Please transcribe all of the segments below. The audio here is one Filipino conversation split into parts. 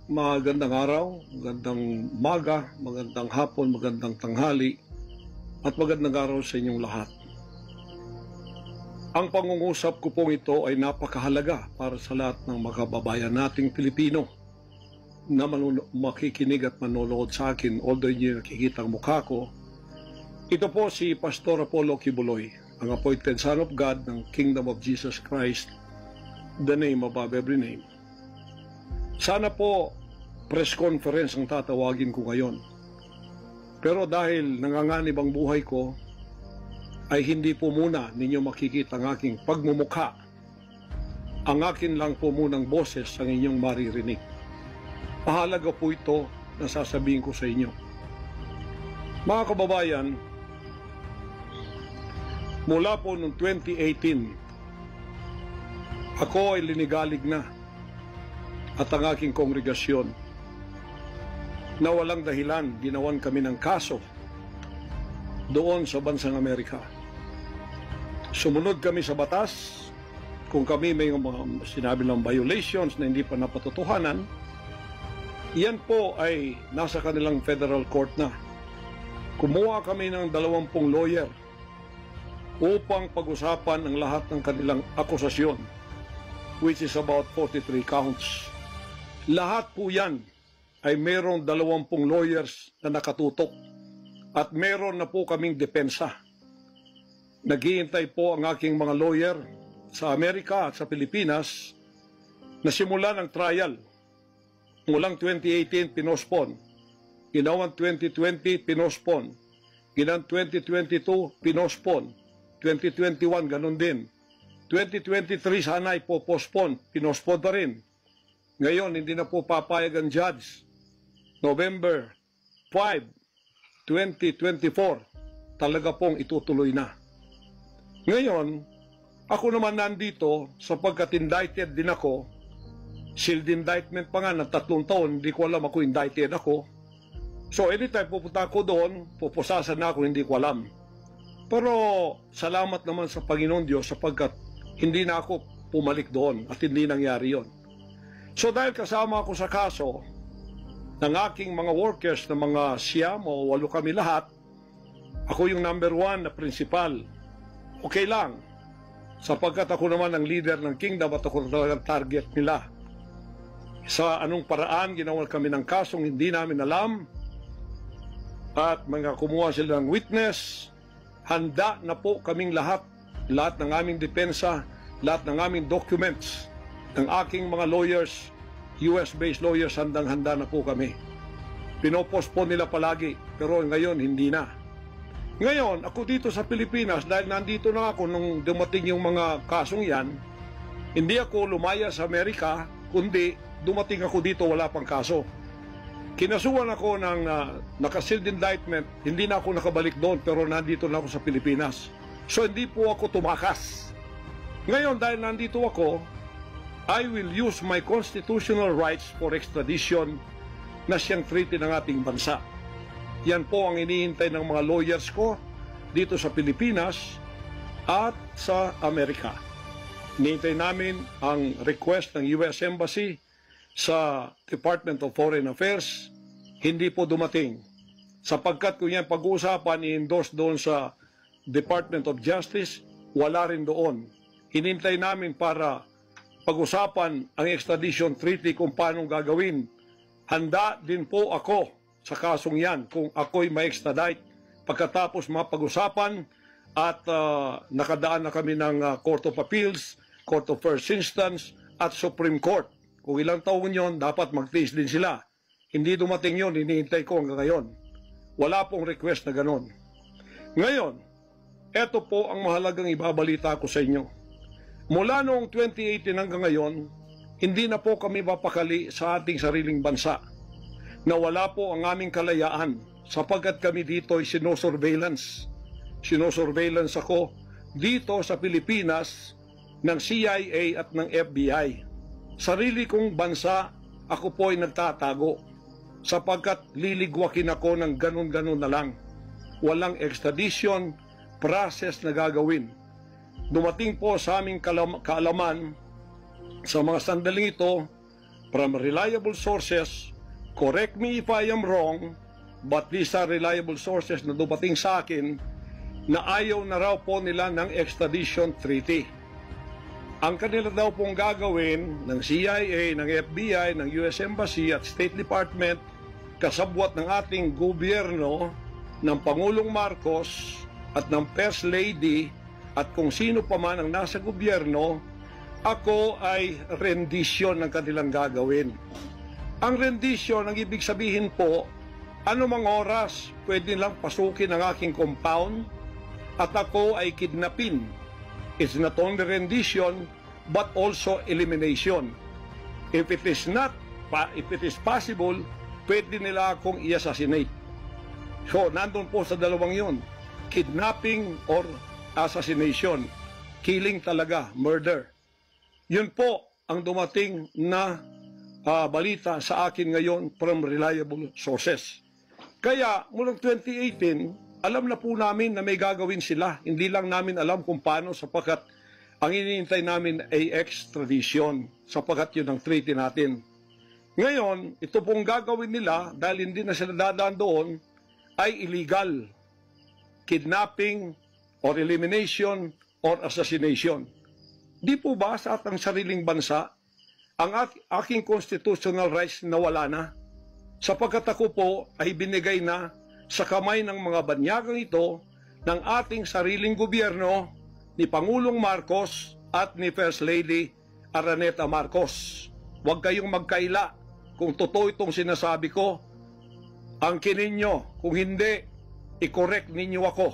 Magandang araw, magandang umaga, magandang hapon, magandang tanghali, at magandang araw sa inyong lahat. Ang pangungusap ko pong ito ay napakahalaga para sa lahat ng mga kababayan nating Pilipino na makikinig at manonood sa akin, although hindi nakikita ang mukha ko. Ito po si Pastor Apollo Kibuloy, ang appointed Son of God ng Kingdom of Jesus Christ, the name above every name. Sana po press conference ang tatawagin ko ngayon. Pero dahil nanganganib ang buhay ko, ay hindi po muna ninyo makikita ang aking pagmumukha. Ang akin lang po munang boses ang inyong maririnig. Mahalaga po ito na sasabihin ko sa inyo. Mga kababayan, mula po noong 2018, ako ay linigalig na at ang aking kongregasyon na walang dahilan ginawan kami ng kaso doon sa bansang Amerika. Sumunod kami sa batas. Kung kami may mga sinabi ng violations na hindi pa napatotohanan, yan po ay nasa kanilang federal court na. Kumuha kami ng 20 lawyer upang pag-usapan ang lahat ng kanilang akusasyon, which is about 43 counts. Lahat po yan ay mayroong 20 lawyers na nakatutok at meron na po kaming depensa. Naghihintay po ang aking mga lawyer sa Amerika at sa Pilipinas na simulan ang trial. Mulang 2018, pinospon. Ginawang 2020, pinospon. Ginawang 2022, pinospon. 2021, ganun din. 2023, sana ay po-postpone. Pinospon na rin. Ngayon, hindi na po papayag ang judge. November 5, 2024, talaga pong itutuloy na. Ngayon, ako naman nandito sapagkat indicted din ako. Sealed indictment pa nga ng 3 taon, hindi ko alam ako indicted ako. So anytime pupunta ako doon, pupusasan na ako, hindi ko alam. Pero salamat naman sa Panginoon Diyos sapagkat hindi na ako pumalik doon at hindi nangyari yon. So dahil kasama ako sa kaso ng aking mga workers na mga 9 o 8 kami lahat, ako yung number 1 na principal. Okay lang, sapagkat ako naman ang leader ng kingdom at ako talagang target nila. Sa anong paraan ginawa kami ng kasong hindi namin alam at mga kumuha sila ng witness, handa na po kaming lahat ng aming depensa, lahat ng aming documents, ng aking mga lawyers, US-based lawyers, handang-handa na po kami. Pinopospon nila palagi, pero ngayon hindi na. Ngayon, ako dito sa Pilipinas, dahil nandito na ako nung dumating yung mga kasong yan, hindi ako lumaya sa Amerika, kundi dumating ako dito wala pang kaso. Kinasuhan ako ng naka-sealed indictment, hindi na ako nakabalik doon, pero nandito na ako sa Pilipinas. So hindi po ako tumakas. Ngayon, dahil nandito ako, I will use my constitutional rights for extradition na siyang treaty ng ating bansa. Yan po ang inihintay ng mga lawyers ko dito sa Pilipinas at sa Amerika. Hinihintay namin ang request ng US Embassy sa Department of Foreign Affairs. Hindi po dumating. Sapagkat kung yan pag-uusapan, i-endorse doon sa Department of Justice, wala rin doon. Hinintay namin para pag-usapan ang extradition treaty kung paano gagawin. Handa din po ako sa kasong yan kung ako'y ma-extradite pagkatapos mapag-usapan at nakadaan na kami ng Court of Appeals, Court of First Instance at Supreme Court. Kung ilang taon yon, dapat mag-tiis din sila. Hindi dumating yon, hinihintay ko hanggang ngayon. Wala pong request na ganon. Ngayon, eto po ang mahalagang ibabalita ko sa inyo. Mula noong 2018 hanggang ngayon, hindi na po kami mapakali sa ating sariling bansa. Nawala po ang aming kalayaan sapagkat kami dito ay sinosurveillance. Sinosurveillance ako dito sa Pilipinas ng CIA at ng FBI. Sarili kong bansa, ako po ay nagtatago sapagkat liligwakin ako ng ganun-ganun na lang. Walang extradition process na gagawin. Dumating po sa aming kaalaman sa mga sandaling ito from reliable sources, correct me if I am wrong, but these are reliable sources na dumating sa akin, na ayaw na raw po nila ng extradition treaty. Ang kanila daw pong gagawin ng CIA, ng FBI, ng US Embassy at State Department, kasabwat ng ating gobyerno, ng Pangulong Marcos at ng First Lady at kung sino pa man ang nasa gobyerno, ako ay rendition ng kanilang gagawin. Ang rendition, ang ibig sabihin po, anumang oras pwede lang pasukin ang aking compound at ako ay kidnapin. It's not only rendition but also elimination. If it is possible, pwede nila akong i-assassinate. So, nandun po sa dalawang yun. Kidnapping or assassination. Killing talaga, murder. Yun po ang dumating na balita sa akin ngayon from reliable sources. Kaya, mulang 2018, alam na po namin na may gagawin sila. Hindi lang namin alam kung paano sapagkat ang iniintay namin ay extradition sapagkat yun ang treaty natin. Ngayon, ito pong gagawin nila dahil hindi na sila dadaan doon ay illegal. Kidnapping or elimination or assassination. Di po ba sa atang sariling bansa ang aking constitutional rights na wala na? Sapagkat ako po ay binigay na sa kamay ng mga banyagang ito ng ating sariling gobyerno ni Pangulong Marcos at ni First Lady Araneta Marcos. Huwag kayong magkaila kung totoo itong sinasabi ko. Angkinin nyo, kung hindi, i-correct ninyo ako.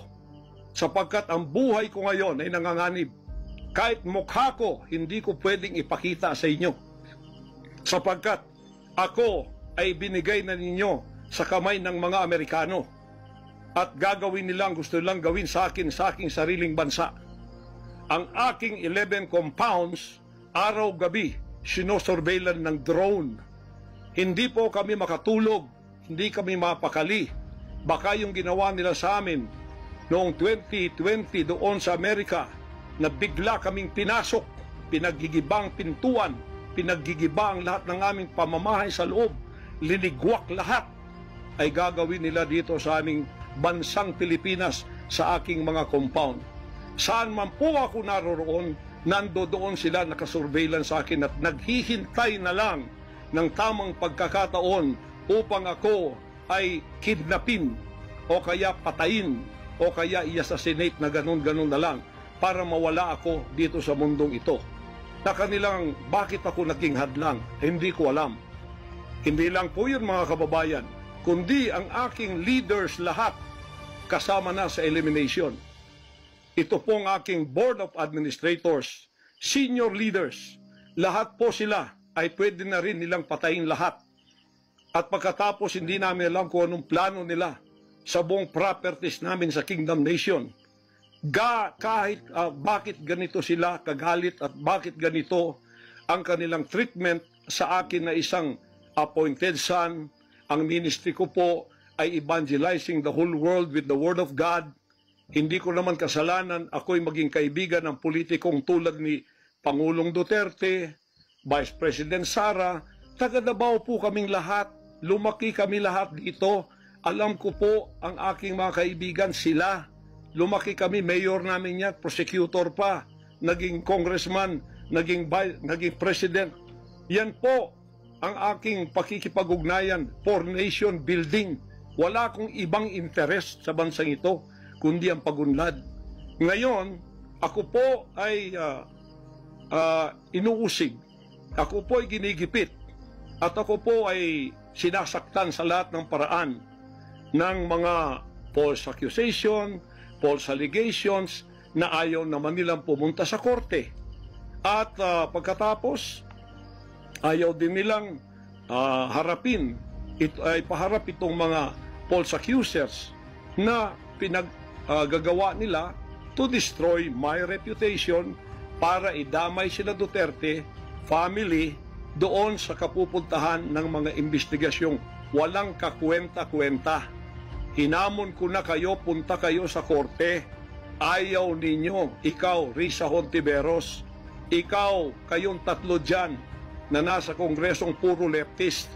Sapagkat ang buhay ko ngayon ay nanganganib. Kahit mukha ko, hindi ko pwedeng ipakita sa inyo. Sapagkat ako ay binigay na ninyo sa kamay ng mga Amerikano. At gagawin nilang gusto nilang gawin sa akin sa aking sariling bansa. Ang aking 11 compounds, araw-gabi, sinosurveillan ng drone. Hindi po kami makatulog, hindi kami mapakali. Baka yung ginawa nila sa amin noong 2020 doon sa Amerika, na bigla kaming pinasok, pinaggigibang pintuan, pinaggigibang lahat ng aming pamamahay sa loob, linigwak lahat, ay gagawin nila dito sa aming bansang Pilipinas sa aking mga compound. Saan man po ako naroroon, nandoon sila nakasurveillance sa akin at naghihintay na lang ng tamang pagkakataon upang ako ay kidnapin o kaya patayin o kaya i-assassinate na ganun-ganun na lang para mawala ako dito sa mundong ito. Na kanilang bakit ako naging hadlang, hindi ko alam. Hindi lang po yun mga kababayan, kundi ang aking leaders lahat kasama na sa elimination. Ito pong aking Board of Administrators, senior leaders, lahat po sila ay pwede na rin nilang patayin lahat. At pagkatapos hindi namin alam kung anong plano nila sa buong properties namin sa Kingdom Nation. Kahit bakit ganito sila kagalit at bakit ganito ang kanilang treatment sa akin na isang appointed son. Ang ministry ko po ay evangelizing the whole world with the Word of God. Hindi ko naman kasalanan ako'y maging kaibigan ng politikong tulad ni Pangulong Duterte, Vice President Sara. Taga Davao po kaming lahat. Lumaki kami lahat dito. Alam ko po ang aking mga kaibigan sila. Lumaki kami, mayor namin yan, prosecutor pa, naging congressman, naging president. Yan po ang aking pakikipag-ugnayan for nation building. Wala akong ibang interest sa bansang ito, kundi ang pagunlad. Ngayon, ako po ay inuusig. Ako po ay ginigipit. At ako po ay sinasaktan sa lahat ng paraan ng mga false accusation, false allegations na ayaw naman nilang pumunta sa korte. At pagkatapos, ayaw din nilang paharap itong mga false accusers na pinaggagawa nila to destroy my reputation para idamay sila Duterte family doon sa kapupuntahan ng mga investigasyong walang kakwenta-kwenta. Hinamon ko na kayo, punta kayo sa korte. Ayaw ninyo, ikaw, Risa Hontiveros, ikaw, kayong tatlo dyan, na nasa kongresong puro leftist.